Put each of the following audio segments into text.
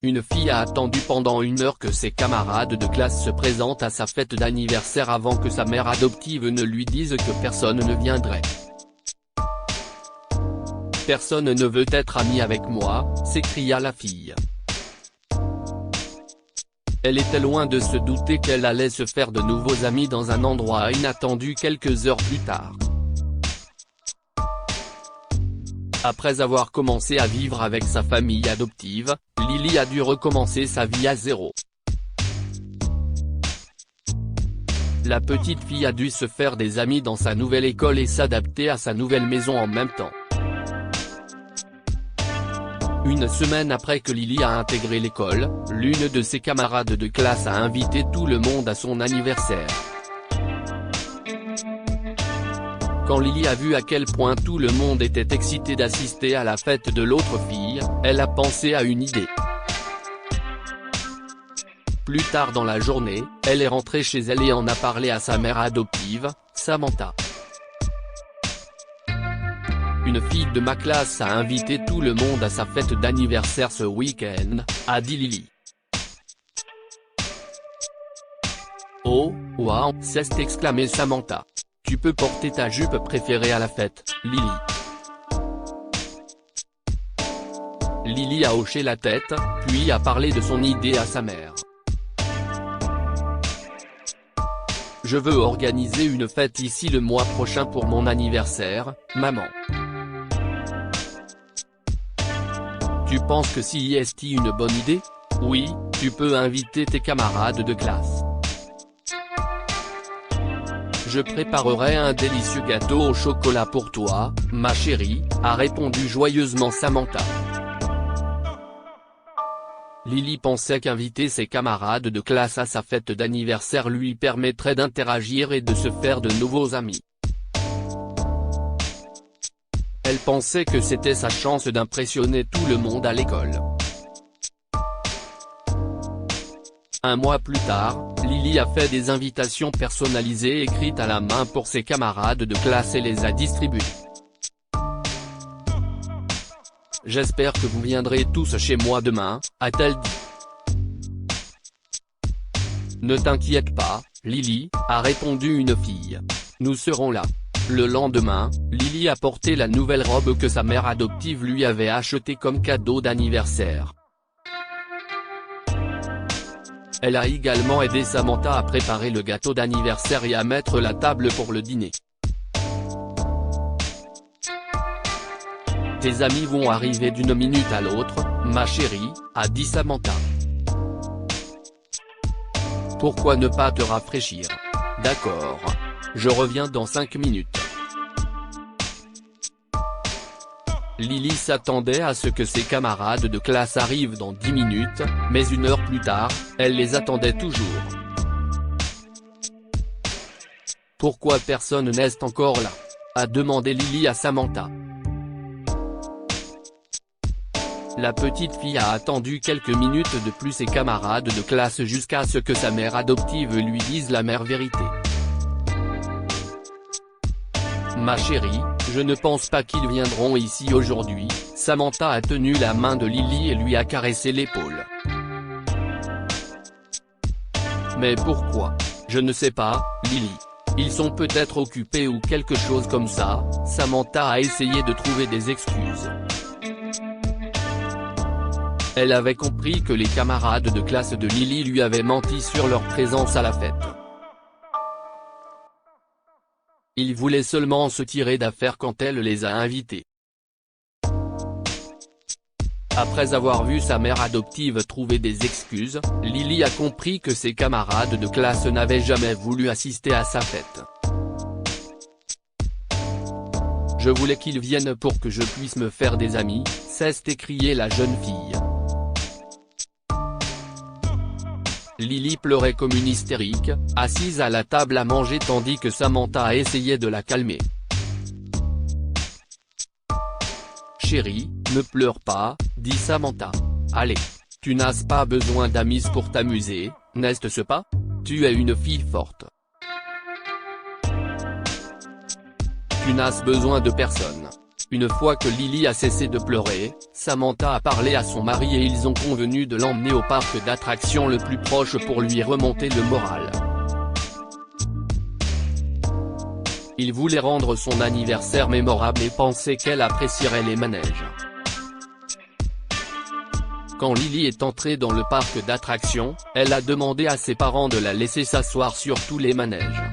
Une fille a attendu pendant 1 heure que ses camarades de classe se présentent à sa fête d'anniversaire avant que sa mère adoptive ne lui dise que personne ne viendrait. « Personne ne veut être ami avec moi », s'écria la fille. Elle était loin de se douter qu'elle allait se faire de nouveaux amis dans un endroit inattendu quelques heures plus tard. Après avoir commencé à vivre avec sa famille adoptive, Lily a dû recommencer sa vie à zéro. La petite fille a dû se faire des amis dans sa nouvelle école et s'adapter à sa nouvelle maison en même temps. Une semaine après que Lily a intégré l'école, l'une de ses camarades de classe a invité tout le monde à son anniversaire. Quand Lily a vu à quel point tout le monde était excité d'assister à la fête de l'autre fille, elle a pensé à une idée. Plus tard dans la journée, elle est rentrée chez elle et en a parlé à sa mère adoptive, Samantha. Une fille de ma classe a invité tout le monde à sa fête d'anniversaire ce week-end, a dit Lily. Oh, waouh, s'est exclamé Samantha. Tu peux porter ta jupe préférée à la fête, Lily. Lily a hoché la tête, puis a parlé de son idée à sa mère. Je veux organiser une fête ici le mois prochain pour mon anniversaire, maman. Tu penses que c'est une bonne idée? Oui, tu peux inviter tes camarades de classe. Je préparerai un délicieux gâteau au chocolat pour toi, ma chérie, a répondu joyeusement Samantha. Lily pensait qu'inviter ses camarades de classe à sa fête d'anniversaire lui permettrait d'interagir et de se faire de nouveaux amis. Elle pensait que c'était sa chance d'impressionner tout le monde à l'école. Un mois plus tard, Lily a fait des invitations personnalisées écrites à la main pour ses camarades de classe et les a distribuées. J'espère que vous viendrez tous chez moi demain, a-t-elle dit. Ne t'inquiète pas, Lily, a répondu une fille. Nous serons là. Le lendemain, Lily a porté la nouvelle robe que sa mère adoptive lui avait achetée comme cadeau d'anniversaire. Elle a également aidé Samantha à préparer le gâteau d'anniversaire et à mettre la table pour le dîner. Tes amis vont arriver d'une minute à l'autre, ma chérie, a dit Samantha. Pourquoi ne pas te rafraîchir? D'accord. Je reviens dans 5 minutes. Lily s'attendait à ce que ses camarades de classe arrivent dans 10 minutes, mais 1 heure plus tard, elle les attendait toujours. Pourquoi personne n'est encore là? A demandé Lily à Samantha. La petite fille a attendu quelques minutes de plus ses camarades de classe jusqu'à ce que sa mère adoptive lui dise la mère vérité. Ma chérie, je ne pense pas qu'ils viendront ici aujourd'hui, Samantha a tenu la main de Lily et lui a caressé l'épaule. Mais pourquoi? Je ne sais pas, Lily. Ils sont peut-être occupés ou quelque chose comme ça, Samantha a essayé de trouver des excuses. Elle avait compris que les camarades de classe de Lily lui avaient menti sur leur présence à la fête. Ils voulaient seulement se tirer d'affaire quand elle les a invités. Après avoir vu sa mère adoptive trouver des excuses, Lily a compris que ses camarades de classe n'avaient jamais voulu assister à sa fête. Je voulais qu'ils viennent pour que je puisse me faire des amis, s'est écriée la jeune fille. Lily pleurait comme une hystérique, assise à la table à manger tandis que Samantha a essayé de la calmer. Chérie, ne pleure pas, dit Samantha. Allez, tu n'as pas besoin d'amis pour t'amuser, n'est-ce pas? Tu es une fille forte. Tu n'as besoin de personne. Une fois que Lily a cessé de pleurer, Samantha a parlé à son mari et ils ont convenu de l'emmener au parc d'attractions le plus proche pour lui remonter le moral. Il voulait rendre son anniversaire mémorable et pensait qu'elle apprécierait les manèges. Quand Lily est entrée dans le parc d'attractions, elle a demandé à ses parents de la laisser s'asseoir sur tous les manèges.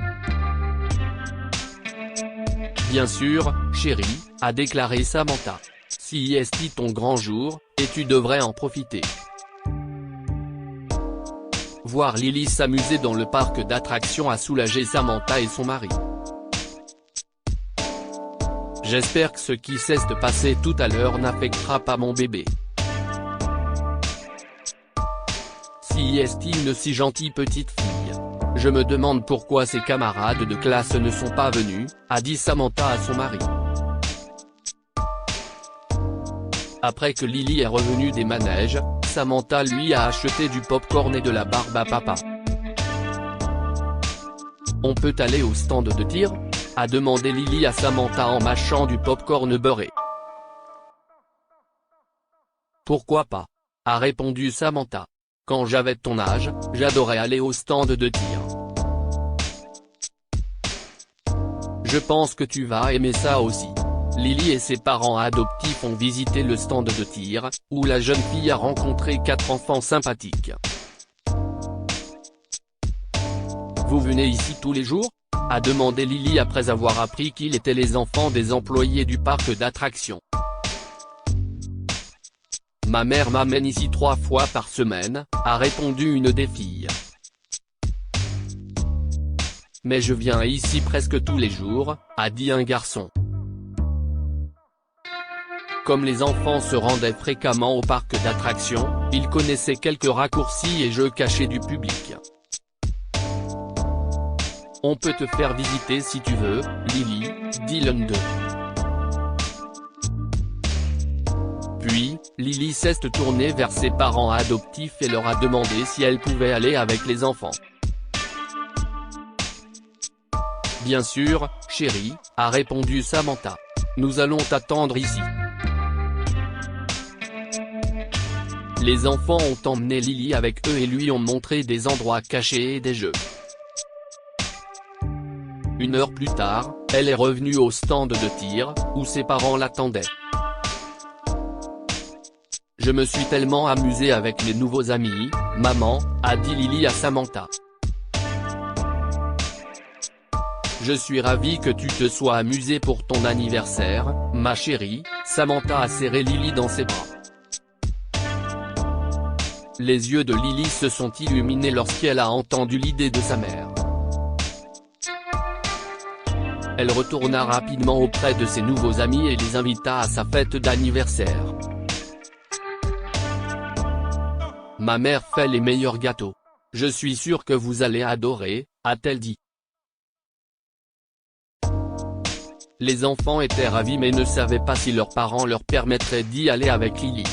Bien sûr, chérie, a déclaré Samantha. Si est ton grand jour, et tu devrais en profiter. Voir Lily s'amuser dans le parc d'attractions a soulagé Samantha et son mari. J'espère que ce qui cesse de passer tout à l'heure n'affectera pas mon bébé. Si est une si gentille petite fille. Je me demande pourquoi ses camarades de classe ne sont pas venus, a dit Samantha à son mari. Après que Lily est revenue des manèges, Samantha lui a acheté du pop-corn et de la barbe à papa. On peut aller au stand de tir ? A demandé Lily à Samantha en mâchant du pop-corn beurré. Pourquoi pas ? A répondu Samantha. Quand j'avais ton âge, j'adorais aller au stand de tir. Je pense que tu vas aimer ça aussi. Lily et ses parents adoptifs ont visité le stand de tir, où la jeune fille a rencontré 4 enfants sympathiques. Vous venez ici tous les jours ? A demandé Lily après avoir appris qu'ils étaient les enfants des employés du parc d'attractions. Ma mère m'amène ici 3 fois par semaine, a répondu une des filles. Mais je viens ici presque tous les jours, a dit un garçon. Comme les enfants se rendaient fréquemment au parc d'attractions, ils connaissaient quelques raccourcis et jeux cachés du public. On peut te faire visiter si tu veux, Lily, dit l'un d'eux. Puis, Lily s'est tournée vers ses parents adoptifs et leur a demandé si elle pouvait aller avec les enfants. Bien sûr, chérie, a répondu Samantha. Nous allons t'attendre ici. Les enfants ont emmené Lily avec eux et lui ont montré des endroits cachés et des jeux. 1 heure plus tard, elle est revenue au stand de tir, où ses parents l'attendaient. Je me suis tellement amusée avec les nouveaux amis, maman, a dit Lily à Samantha. Je suis ravie que tu te sois amusée pour ton anniversaire, ma chérie, Samantha a serré Lily dans ses bras. Les yeux de Lily se sont illuminés lorsqu'elle a entendu l'idée de sa mère. Elle retourna rapidement auprès de ses nouveaux amis et les invita à sa fête d'anniversaire. Ma mère fait les meilleurs gâteaux. Je suis sûre que vous allez adorer, a-t-elle dit. Les enfants étaient ravis mais ne savaient pas si leurs parents leur permettraient d'y aller avec Lily.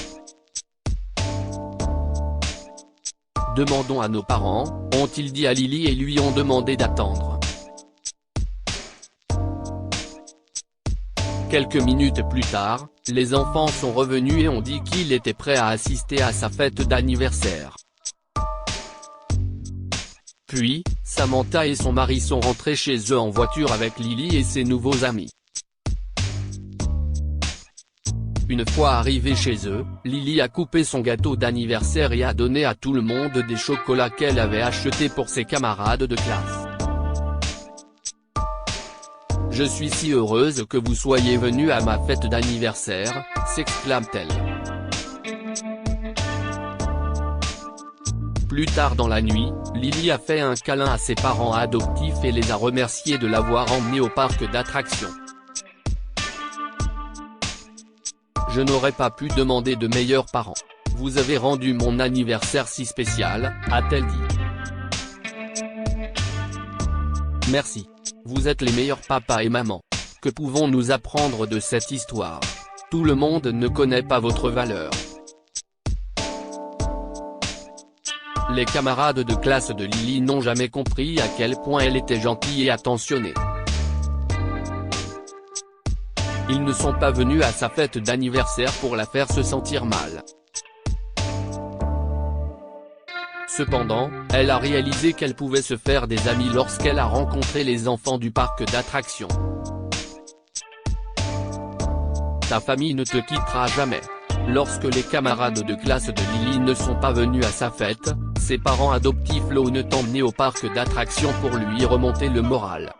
Demandons à nos parents, ont-ils dit à Lily et lui ont demandé d'attendre. Quelques minutes plus tard, les enfants sont revenus et ont dit qu'ils étaient prêts à assister à sa fête d'anniversaire. Puis, Samantha et son mari sont rentrés chez eux en voiture avec Lily et ses nouveaux amis. Une fois arrivés chez eux, Lily a coupé son gâteau d'anniversaire et a donné à tout le monde des chocolats qu'elle avait achetés pour ses camarades de classe. Je suis si heureuse que vous soyez venus à ma fête d'anniversaire, s'exclame-t-elle. Plus tard dans la nuit, Lily a fait un câlin à ses parents adoptifs et les a remerciés de l'avoir emmenée au parc d'attractions. Je n'aurais pas pu demander de meilleurs parents. Vous avez rendu mon anniversaire si spécial, a-t-elle dit. Merci. Vous êtes les meilleurs papas et mamans. Que pouvons-nous apprendre de cette histoire? Tout le monde ne connaît pas votre valeur. Les camarades de classe de Lily n'ont jamais compris à quel point elle était gentille et attentionnée. Ils ne sont pas venus à sa fête d'anniversaire pour la faire se sentir mal. Cependant, elle a réalisé qu'elle pouvait se faire des amis lorsqu'elle a rencontré les enfants du parc d'attractions. Ta famille ne te quittera jamais. Lorsque les camarades de classe de Lily ne sont pas venus à sa fête, ses parents adoptifs l'ont emmenée au parc d'attractions pour lui remonter le moral.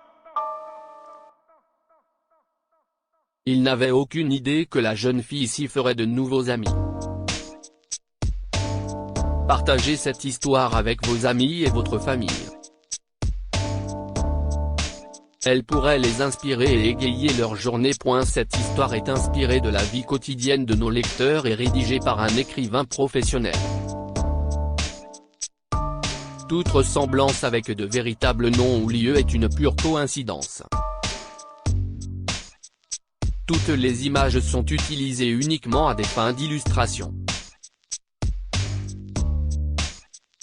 Ils n'avaient aucune idée que la jeune fille s'y ferait de nouveaux amis. Partagez cette histoire avec vos amis et votre famille. Elle pourrait les inspirer et égayer leur journée. Cette histoire est inspirée de la vie quotidienne de nos lecteurs et rédigée par un écrivain professionnel. Toute ressemblance avec de véritables noms ou lieux est une pure coïncidence. Toutes les images sont utilisées uniquement à des fins d'illustration.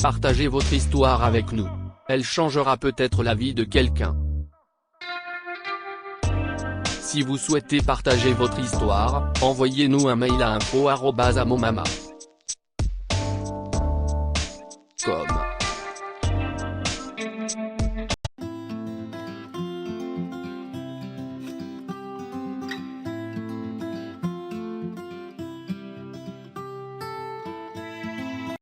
Partagez votre histoire avec nous. Elle changera peut-être la vie de quelqu'un. Si vous souhaitez partager votre histoire, envoyez-nous un mail à info@amomama.com.